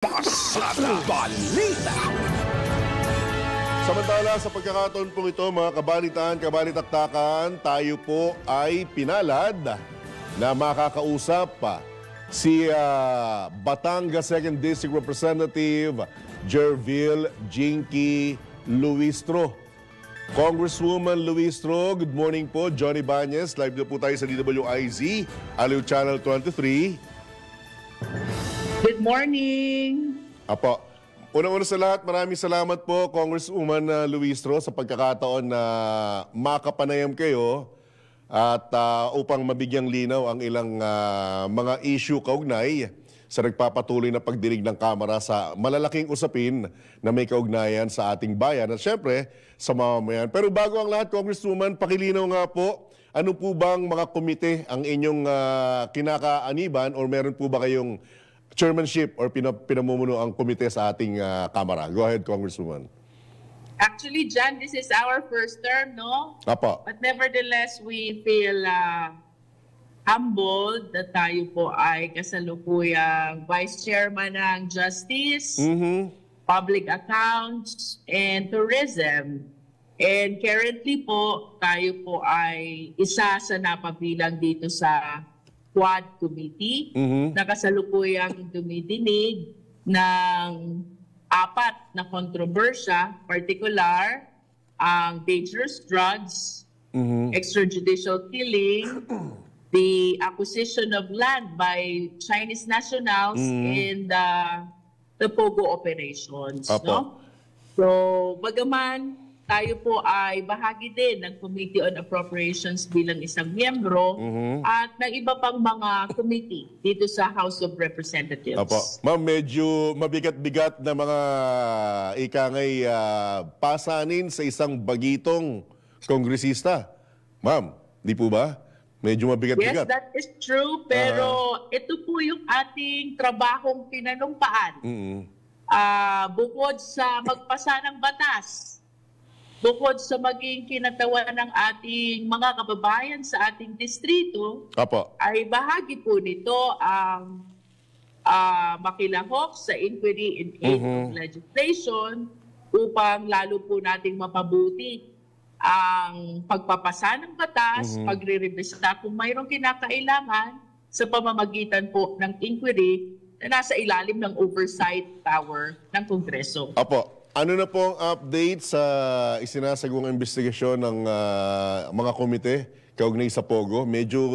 Pasada Balita. Samantala, sa pagkakataon po ito, mga kabalitaan, kabalitaktakan, tayo po ay pinalad na makakausap si Batangas 2nd District Representative Jervil Jinky Luistro. Congresswoman Luistro, good morning po. Johnny Bañez, live na po tayo sa DWIZ, Aliw Channel 23. Good morning! Apo. Una-una sa lahat, maraming salamat po, Congresswoman Luistro, sa pagkakataon na makapanayam kayo at upang mabigyang linaw ang ilang mga issue kaugnay sa nagpapatuloy na pagdinig ng Kamara sa malalaking usapin na may kaugnayan sa ating bayan at syempre sa mamamayan. Pero bago ang lahat, Congresswoman, pakilinaw nga po, ano po bang mga komite ang inyong kinakaaniban or meron po ba kayong chairmanship or pinamumuno ang komite sa ating Kamara? Go ahead, Congresswoman. Actually, John, this is our first term, no? Apo. But nevertheless, we feel humbled na tayo po ay kasalukuyang Vice Chairman ng Justice, Public Accounts, and Tourism. And currently po, tayo po ay isa sa napabilang dito sa Quad Committee na kasalukuyang dumidinig ng 4 na kontrobersya, particular ang dangerous drugs, extrajudicial killing, the acquisition of land by Chinese nationals, and the POGO operations. No? So, bagaman tayo po ay bahagi din ng Committee on Appropriations bilang isang miyembro at ng iba pang mga committee dito sa House of Representatives. Apo. Ma'am, medyo mabigat-bigat na mga ikangay pasanin sa isang bagitong kongresista. Ma'am, di po ba? Medyo mabigat-bigat. Yes, that is true. Pero ito po yung ating trabahong pinanumpaan. Bukod sa magpasa ng batas, bukod sa maging kinatawan ng ating mga kababayan sa ating distrito, ay bahagi po nito ang makilahok sa inquiry in aid of legislation upang lalo po nating mapabuti ang pagpapasa ng batas, pagre-revista kung mayroong kinakailangan sa pamamagitan po ng inquiry na nasa ilalim ng oversight power ng Kongreso. Apo. Ano na po ang update sa isinasagawang investigasyon ng mga komite kaugnay sa POGO? Medyo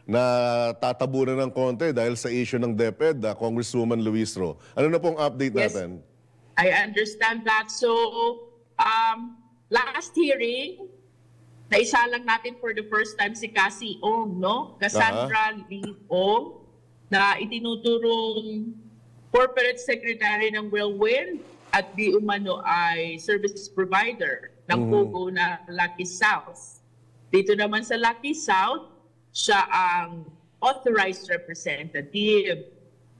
natatabunan ng konti dahil sa issue ng DepEd, Congresswoman Luistro. Ano na po ang update natin? I understand that. So, last hearing, naisa lang natin for the first time si Cassie Ong, no? Cassandra Lee Ong, na itinuturong Corporate Secretary ng Whirlwind at di umano ay service provider ng POGO na Lucky South. Dito naman sa Lucky South, siya ang authorized representative.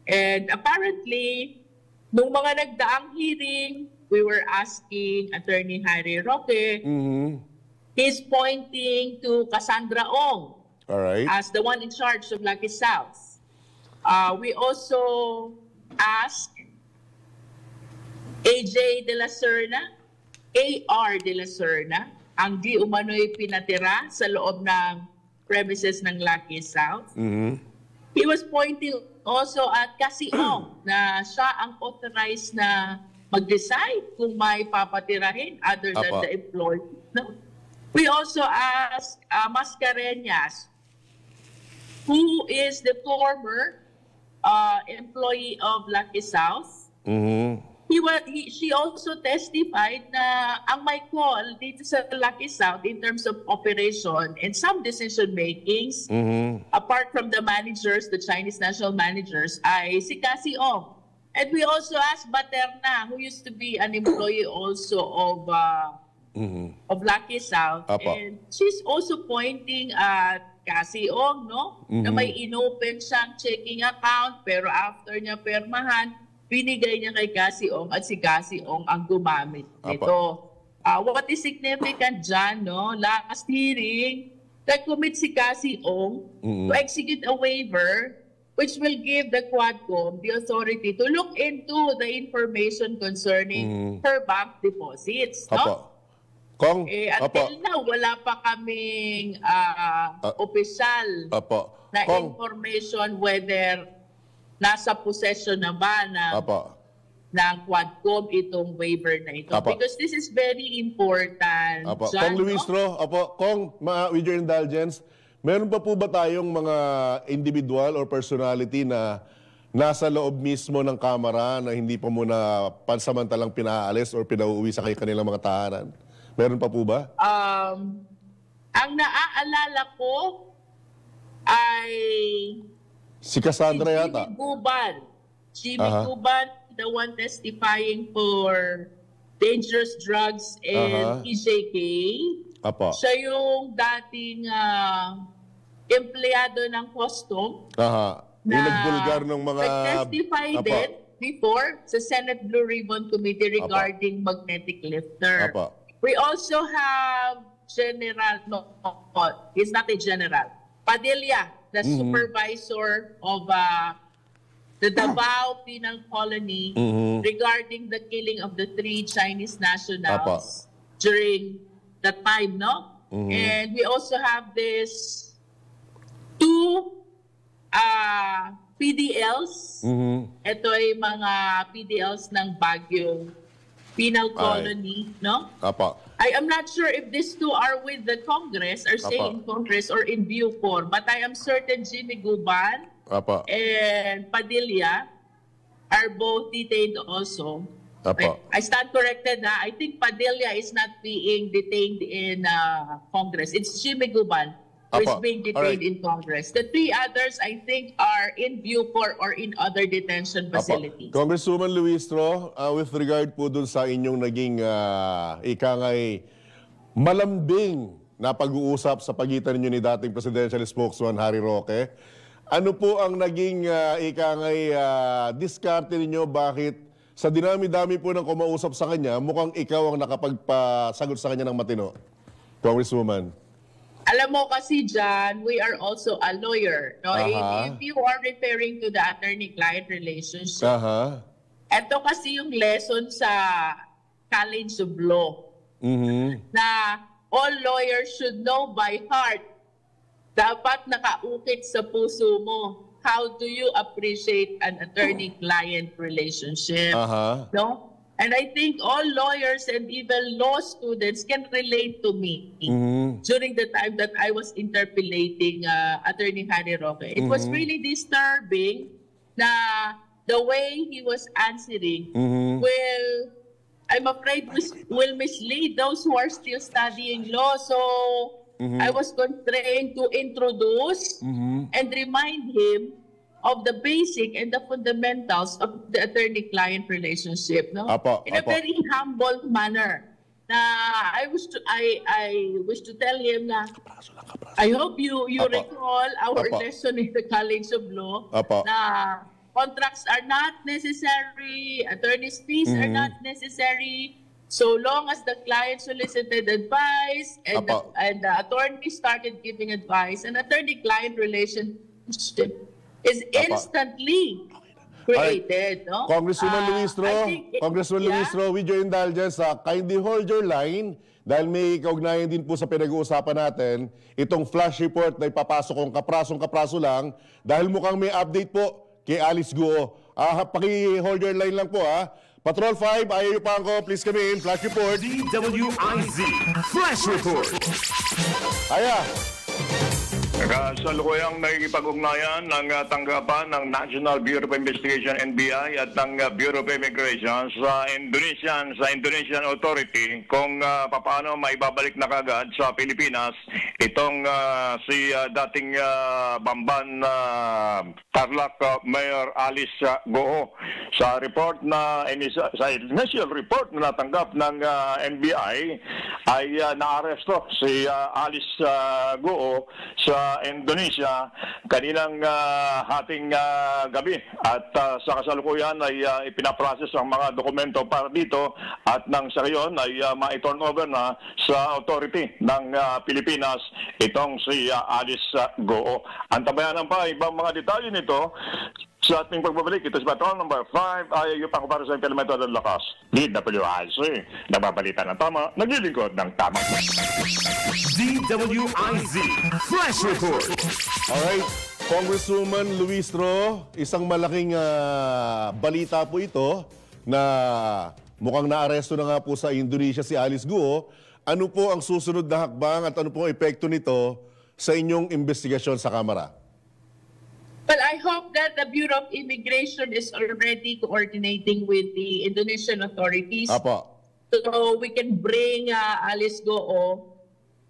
And apparently, nung mga nagdaang hearing, we were asking Attorney Harry Roque, he's pointing to Cassandra Ong as the one in charge of Lucky South. We also asked AJ de la Serna, AR de la Serna, ang di umano'y pinatira sa loob ng premises ng Lucky South. He was pointing also at Cassie Ong na siya ang authorized na mag-decide kung may papatirahin other than the employee. No? We also asked Mascareñas, who is the former employee of Lucky South. She also testified na ang may call dito sa Lucky South in terms of operation and some decision makings, apart from the managers, the Chinese national managers, ay si Cassie Ong. And we also asked Baterna, who used to be an employee also of Lucky South. And she's also pointing at Cassie Ong, no? Na may inopen siyang checking account, pero after niya permahan, binigay niya kay Cassie Ong at si Cassie Ong ang gumamit nito. What is significant dyan, no? Last hearing, nag-commit si Cassie Ong to execute a waiver which will give the Quadcom the authority to look into the information concerning her bank deposits. Apo. No? Kong, Until now, wala pa kaming opisyal na Kong, information whether nasa possession na ba ng Quadcom itong waiver na ito. Because this is very important. Kong Luistro, Kong, with your indulgence, meron pa po ba tayong mga individual or personality na nasa loob mismo ng Kamara na hindi pa muna pansamantalang pinaalis or pinauuwi sa kanilang mga tahanan? Meron pa po ba? Ang naaalala ko ay si Cassandra yata. Jimmy Guban, the one testifying for dangerous drugs and EJK. Siya yung dating empleyado ng custom. Yung nagbulgar ng mga... Nag-testify din before sa Senate Blue Ribbon Committee regarding magnetic lifter. We also have General, he's not a general, Padilla, the supervisor of the Davao Penal Colony regarding the killing of the 3 Chinese nationals during that time, no? And we also have this 2 PDLs. Ito ay mga PDLs ng Baguio Penal Colony, no? I am not sure if these 2 are with the Congress or stay in Congress or in Bucor, but I am certain Jimmy Guban and Padilla are both detained also. I stand corrected na. I think Padilla is not being detained in Congress. It's Jimmy Guban who is being detained in Congress. The 3 others, I think, are in Bucor or in other detention facilities. Congresswoman Luistro, with regard po dun sa inyong naging ikangay malambing na pag-uusap sa pagitan ninyo ni dating presidential spokesman Harry Roque, ano po ang naging ikangay diskarte ninyo? Bakit sa dinami-dami po ng kumausap sa kanya, mukhang ikaw ang nakapagpasagot sa kanya ng matino? Congresswoman. Alam mo kasi dyan, we are also a lawyer. No? If you are referring to the attorney-client relationship, ito kasi yung lesson sa College of Law na all lawyers should know by heart. Dapat nakaukit sa puso mo. How do you appreciate an attorney-client relationship? No? And I think all lawyers and even law students can relate to me during the time that I was interpellating Attorney Harry Roque. It was really disturbing na the way he was answering I'm afraid will mislead those who are still studying law. So I was constrained to introduce and remind him of the basic and the fundamentals of the attorney-client relationship, no? In a very humble manner. Na I wish to tell him na I hope you recall our lesson in the College of Law na contracts are not necessary, attorney's fees are not necessary, so long as the client solicited advice and the attorney started giving advice, an attorney-client relationship is instantly created. No? Congresswoman Luistro, with your indulgence, kindly hold your line dahil may kaugnayan din po sa pinag-uusapan natin itong flash report na ipapasok kong kapraso lang dahil mukhang may update po kay Alice Guo. Paki-hold your line lang po Patrol 5, ayaw pa ako, please come in, flash report. DWIZ Flash Report. Kasalukuyang nakikipag-ugnayan ng tanggapan ng National Bureau of Investigation NBI at ng Bureau of Immigration sa Indonesian Authority kung paano maibabalik na kagad sa Pilipinas itong si dating Bamban Tarlac Mayor Alice Guo. Sa report na sa initial report na natanggap ng NBI ay naaresto si Alice Guo sa sa Indonesia kaninang hating gabi. At sa kasalukuyan ay ipinaprocess ang mga dokumento para dito at nang sa ngayon ay ma-turn over na sa authority ng Pilipinas itong si Alice Goo. Antabayanan pa ibang mga detalye nito sa ating pagbabalik. Ito si Patrol number 5 ay yung para sa implemento ng lakas. DWIC, nababalita ng tama, naglilingkod ng tama. DWIZ Flash Report. Alright, Congresswoman Luistro, isang malaking balita po ito na mukhang naaresto na nga po sa Indonesia si Alice Goo. Ano po ang susunod na hakbang at ano po ang epekto nito sa inyong investigasyon sa Kamara? Well, I hope that the Bureau of Immigration is already coordinating with the Indonesian authorities. Apo. So we can bring Alice Goo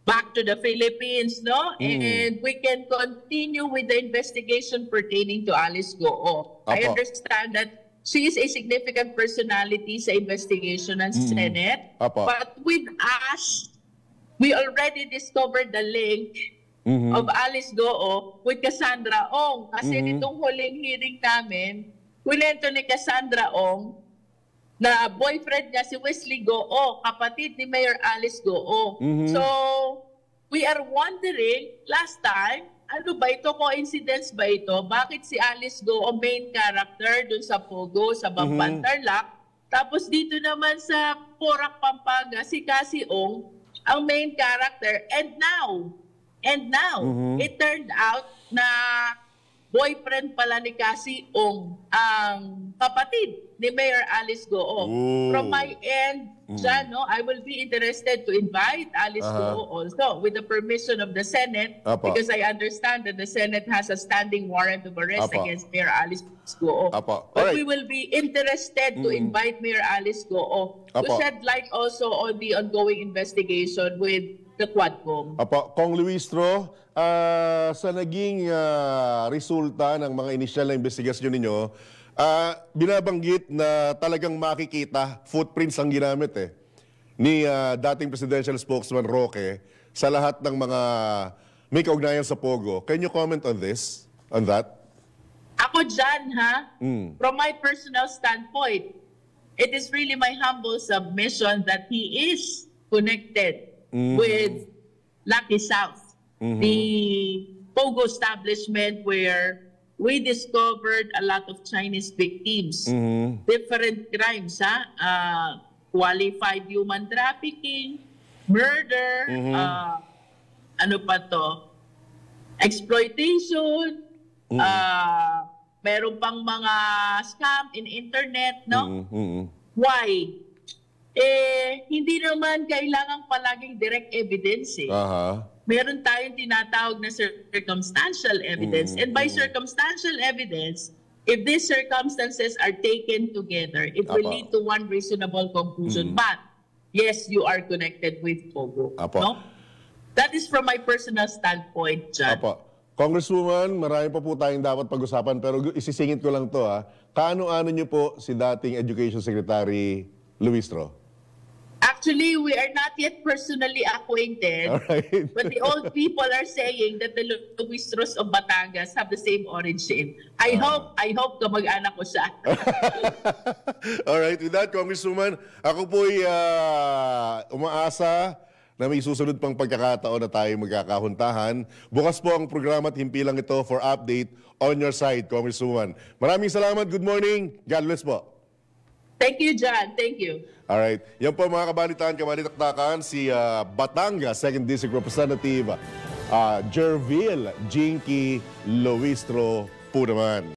back to the Philippines, no? And we can continue with the investigation pertaining to Alice Goo. I understand that she is a significant personality sa investigation ng Senate. Apo. But with us, we already discovered the link of Alice Goo with Cassandra Ong. Kasi nitong huling hearing namin, kwento ni Cassandra Ong na boyfriend niya si Wesley Goo, kapatid ni Mayor Alice Goo. So, we are wondering, last time, ano ba ito? Coincidence ba ito? Bakit si Alice Goo main character dun sa Pogo, sa Bamban Tarlac? Tapos dito naman sa Porac, Pampanga, si Cassie Ong ang main character. And now, it turned out na boyfriend pala ni Cassie Ong ang kapatid ni Mayor Alice Goo. From my end, Jan, no, I will be interested to invite Alice Goo also with the permission of the Senate because I understand that the Senate has a standing warrant of arrest against Mayor Alice Goo. But we will be interested to invite Mayor Alice Goo to shed light also on the ongoing investigation with the Quadcom. Kong Luistro, sa naging resulta ng mga inisyal na investigasyon ninyo, binabanggit na talagang makikita footprints ang ginamit ni dating presidential spokesman Roque sa lahat ng mga may kaugnayan sa Pogo. Can you comment on this, on that? Ako dyan, from my personal standpoint, it is really my humble submission that he is connected with Lucky South, the Pogo establishment where we discovered a lot of Chinese victims, different crimes, qualified human trafficking, murder, ano pa to, exploitation, meron pang mga scam in internet, no? Why? Hindi naman kailangan palaging direct evidence Meron tayong tinatawag na circumstantial evidence. And by circumstantial evidence, if these circumstances are taken together, it will lead to one reasonable conclusion. But, yes, you are connected with Pogo. No? That is from my personal standpoint, John. Congresswoman, marami pa po tayong dapat pag-usapan, pero isisingit ko lang to. Kaano-ano niyo po si dating Education Secretary Luistro? Actually, we are not yet personally acquainted, but the old people are saying that the Luistros of Batangas have the same origin. I hope kamag-anak ko siya. Alright, with that, Congresswoman, ako po'y umaasa na may susunod pang pagkakataon na tayo magkakahuntahan. Bukas po ang programa at himpilang ito for update on your side, Congresswoman. Maraming salamat. Good morning. God bless po. Thank you, John. Thank you. Alright. Yan po mga kabalitaan, kabalitaktakan, si Batangas 2nd District Representative Jervil Jinky Luistro po naman.